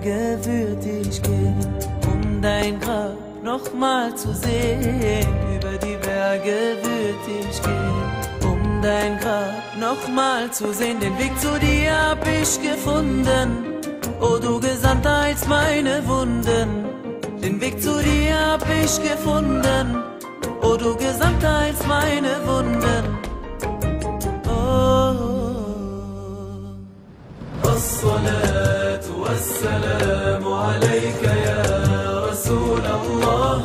Berge würd ich gehen, um dein Grab nochmal zu sehen. Über die Berge würd ich gehen, um dein Grab nochmal zu sehen. Den Weg zu dir hab ich gefunden, oh du Gesandter, heilst meine Wunden. Den Weg zu dir hab ich gefunden, oh du Gesandter, heilst meine Wunden. الصلاة والسلام عليك يا رسول الله.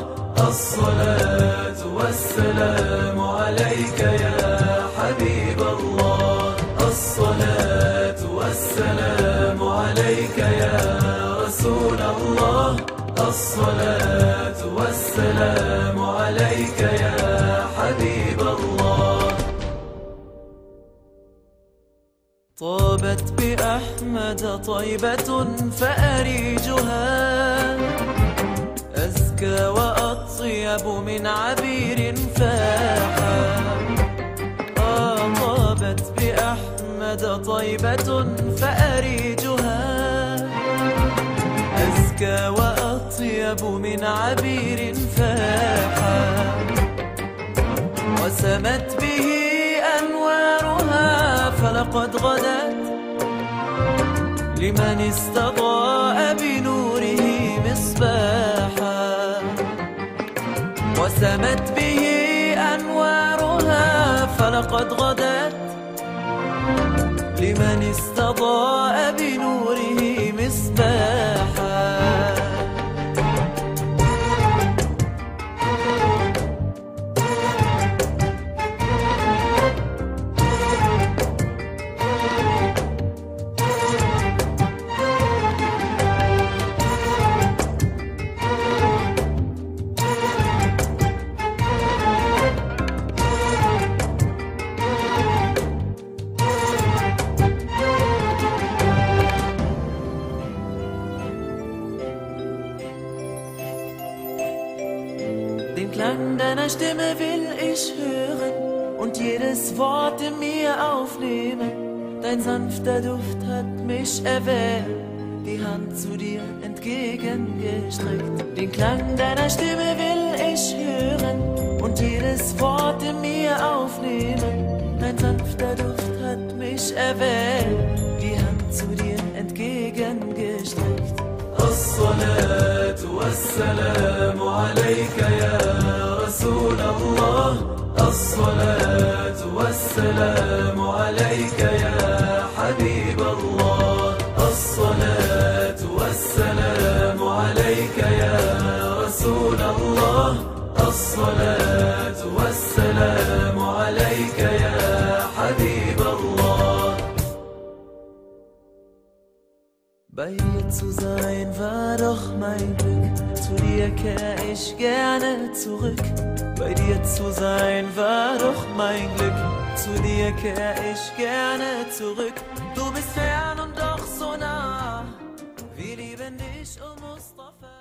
الصلاة والسلام عليك يا حبيب الله. الصلاة والسلام عليك يا رسول الله. الصلاة والسلام عليك يا حبيب الله. طابت بأحمد طيبة فأريجها أزكى وأطيب من عبير فاحا. طابت بأحمد طيبة فأريجها أزكى وأطيب من عبير فاحا. وسمت به أنوارها فلقد غدت لمن استضاء بنوره مصباحا. وسمت به أنوارها فلقد غدت لمن استضاء بنوره مصباحا. Den Klang deiner Stimme will ich hören und jedes Wort in mir aufnehmen. Dein sanfter Duft hat mich erwählt, die Hand zu dir entgegengestreckt. Den Klang deiner Stimme will ich hören und jedes Wort in mir aufnehmen. Dein sanfter Duft hat mich erwählt, die Hand zu dir entgegengestreckt. الصلاة والسلام عليك يا رسول الله. الصلاة والسلام عليك يا حبيب الله. الصلاة والسلام عليك يا رسول الله. الصلاة والسلام عليك يا حبيب الله. Bei dir zu sein war doch mein Glück, zu dir kehr ich gerne zurück. Bei dir zu sein war doch mein Glück, zu dir kehr ich gerne zurück. Du bist fern und doch so nah, wir lieben dich, oh Mustafa.